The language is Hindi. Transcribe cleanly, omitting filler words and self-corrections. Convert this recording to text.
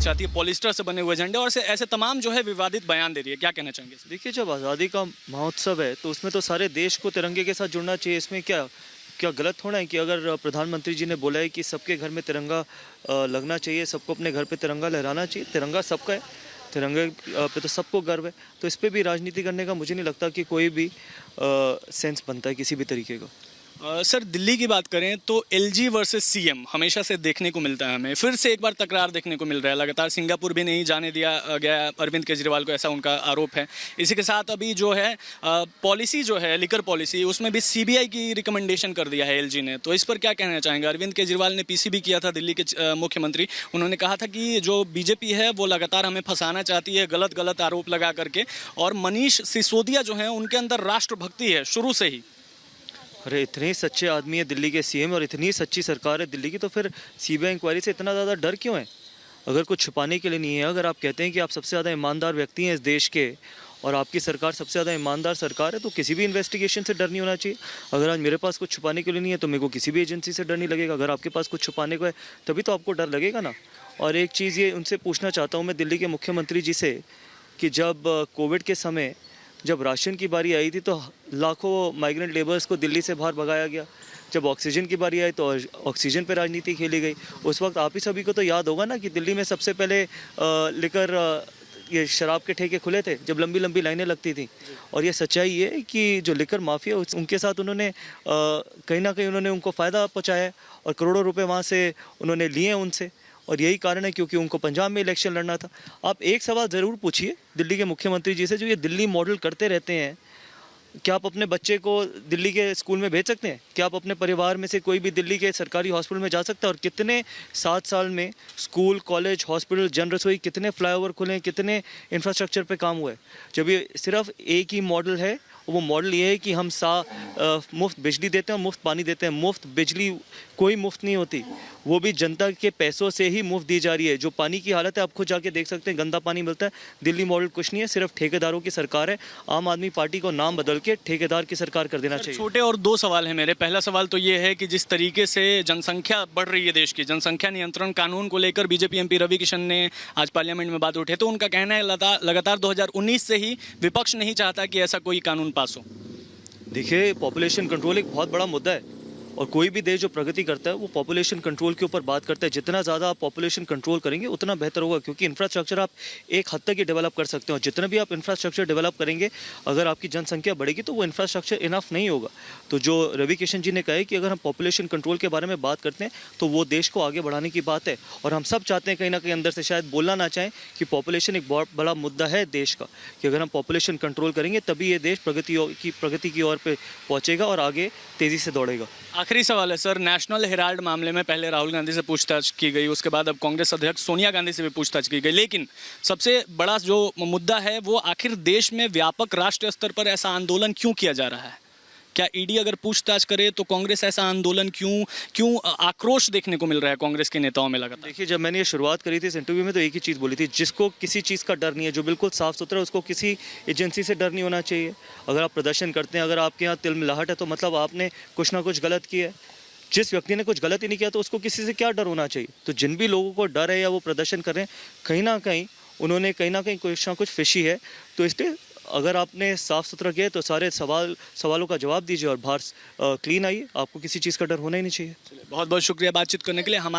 चाहती है, पॉलिस्टर से बने हुए झंडे और ऐसे तमाम जो है विवादित बयान दे रही है, क्या कहना चाहेंगे? देखिए, जब आज़ादी का महोत्सव है तो उसमें तो सारे देश को तिरंगे के साथ जुड़ना चाहिए। इसमें क्या क्या गलत थोड़ा है कि अगर प्रधानमंत्री जी ने बोला है कि सबके घर में तिरंगा लगना चाहिए, सबको अपने घर पे तिरंगा लहराना चाहिए। तिरंगा सबका है, तिरंगे पे तो सबको गर्व है। तो इस पे भी राजनीति करने का मुझे नहीं लगता कि कोई भी सेंस बनता है किसी भी तरीके का। सर, दिल्ली की बात करें तो एलजी वर्सेस सीएम हमेशा से देखने को मिलता है, हमें फिर से एक बार तकरार देखने को मिल रहा है। लगातार सिंगापुर भी नहीं जाने दिया गया अरविंद केजरीवाल को, ऐसा उनका आरोप है। इसी के साथ अभी जो है पॉलिसी जो है लिकर पॉलिसी, उसमें भी सीबीआई की रिकमेंडेशन कर दिया है एलजी ने। तो इस पर क्या कहना चाहेंगे? अरविंद केजरीवाल ने पीसीबी किया था, दिल्ली के मुख्यमंत्री। उन्होंने कहा था कि जो बीजेपी है वो लगातार हमें फंसाना चाहती है गलत गलत आरोप लगा करके, और मनीष सिसोदिया जो है उनके अंदर राष्ट्रभक्ति है शुरू से ही। अरे, इतने सच्चे आदमी है दिल्ली के सीएम और इतनी सच्ची सरकार है दिल्ली की, तो फिर सीबीआई इंक्वायरी से इतना ज़्यादा डर क्यों है? अगर कुछ छुपाने के लिए नहीं है, अगर आप कहते हैं कि आप सबसे ज़्यादा ईमानदार व्यक्ति हैं इस देश के और आपकी सरकार सबसे ज़्यादा ईमानदार सरकार है, तो किसी भी इन्वेस्टिगेशन से डर नहीं होना चाहिए। अगर आज मेरे पास कुछ छुपाने के लिए नहीं है तो मेरे को किसी भी एजेंसी से डर नहीं लगेगा। अगर आपके पास कुछ छुपाने को है तभी तो आपको डर लगेगा ना। और एक चीज़ ये उनसे पूछना चाहता हूँ मैं दिल्ली के मुख्यमंत्री जी से कि जब कोविड के समय जब राशन की बारी आई थी तो लाखों माइग्रेंट लेबर्स को दिल्ली से बाहर भगाया गया। जब ऑक्सीजन की बारी आई तो ऑक्सीजन पे राजनीति खेली गई। उस वक्त आप ही सभी को तो याद होगा ना कि दिल्ली में सबसे पहले लेकर ये शराब के ठेके खुले थे जब लंबी लंबी लाइनें लगती थी। और ये सच्चाई ये है कि जो लिकर माफिया उनके साथ उन्होंने कहीं ना कहीं उन्होंने उनको फ़ायदा पहुँचाया है और करोड़ों रुपए वहाँ से उन्होंने लिए उनसे। और यही कारण है क्योंकि उनको पंजाब में इलेक्शन लड़ना था। आप एक सवाल ज़रूर पूछिए दिल्ली के मुख्यमंत्री जी से, जो ये दिल्ली मॉडल करते रहते हैं, क्या आप अपने बच्चे को दिल्ली के स्कूल में भेज सकते हैं? क्या आप अपने परिवार में से कोई भी दिल्ली के सरकारी हॉस्पिटल में जा सकता है? और कितने 7 साल में स्कूल, कॉलेज, हॉस्पिटल, जन रसोई, कितने फ्लाईओवर खुले हैं, कितने इंफ्रास्ट्रक्चर पे काम हुआ है? जब ये सिर्फ एक ही मॉडल है, वो मॉडल ये है कि हम मुफ्त बिजली देते हैं और मुफ्त पानी देते हैं। मुफ्त बिजली कोई मुफ्त नहीं होती, वो भी जनता के पैसों से ही मुफ्त दी जा रही है। जो पानी की हालत है आप खुद जाके देख सकते हैं, गंदा पानी मिलता है। दिल्ली मॉडल कुछ नहीं है, सिर्फ ठेकेदारों की सरकार है। आम आदमी पार्टी को नाम बदल के ठेकेदार की सरकार कर देना चाहिए। छोटे और 2 सवाल हैं मेरे। पहला सवाल तो ये है कि जिस तरीके से जनसंख्या बढ़ रही है देश की, जनसंख्या नियंत्रण कानून को लेकर बीजेपी एमपी रवि किशन ने आज पार्लियामेंट में बात उठाई, तो उनका कहना है लगातार 2019 से ही विपक्ष नहीं चाहता कि ऐसा कोई कानून पास हो। देखिए, पॉपुलेशन कंट्रोल एक बहुत बड़ा मुद्दा है और कोई भी देश जो प्रगति करता है वो पॉपुलेशन कंट्रोल के ऊपर बात करता है। जितना ज़्यादा आप पॉपुलेशन कंट्रोल करेंगे उतना बेहतर होगा, क्योंकि इंफ्रास्ट्रक्चर आप एक हद तक ही डेवलप कर सकते हो। जितना भी आप इंफ्रास्ट्रक्चर डेवलप करेंगे, अगर आपकी जनसंख्या बढ़ेगी तो वो इंफ्रास्ट्रक्चर इनफ नहीं होगा। तो जो रवि किशन जी ने कहा है कि अगर हम पॉपुलेशन कंट्रोल के बारे में बात करते हैं तो वो देश को आगे बढ़ाने की बात है। और हम सब चाहते हैं, कहीं ना कहीं अंदर से शायद बोलना ना चाहें, कि पॉपुलेशन एक बहुत बड़ा मुद्दा है देश का, कि अगर हम पॉपुलेशन कंट्रोल करेंगे तभी ये देश प्रगति की ओर पे पहुँचेगा और आगे तेज़ी से दौड़ेगा। आखिरी सवाल है सर, नेशनल हेराल्ड मामले में पहले राहुल गांधी से पूछताछ की गई, उसके बाद अब कांग्रेस अध्यक्ष सोनिया गांधी से भी पूछताछ की गई, लेकिन सबसे बड़ा जो मुद्दा है वो आखिर देश में व्यापक राष्ट्रीय स्तर पर ऐसा आंदोलन क्यों किया जा रहा है? क्या ईडी अगर पूछताछ करे तो कांग्रेस ऐसा आंदोलन क्यों आक्रोश देखने को मिल रहा है कांग्रेस के नेताओं में लगातार? देखिए, जब मैंने ये शुरुआत करी थी इस इंटरव्यू में तो एक ही चीज़ बोली थी, जिसको किसी चीज़ का डर नहीं है, जो बिल्कुल साफ सुथरा है, उसको किसी एजेंसी से डर नहीं होना चाहिए। अगर आप प्रदर्शन करते हैं, अगर आपके यहाँ तिलमिलाहट है, तो मतलब आपने कुछ ना कुछ गलत किया है। जिस व्यक्ति ने कुछ गलत ही नहीं किया तो उसको किसी से क्या डर होना चाहिए? तो जिन भी लोगों को डर है या वो प्रदर्शन कर रहे हैं, कहीं ना कहीं उन्होंने कुछ ना कुछ फिशी है। तो इसलिए अगर आपने साफ़ सुथरा किया तो सारे सवालों का जवाब दीजिए और बाहर क्लीन आइए। आपको किसी चीज़ का डर होना ही नहीं चाहिए। बहुत बहुत शुक्रिया बातचीत करने के लिए।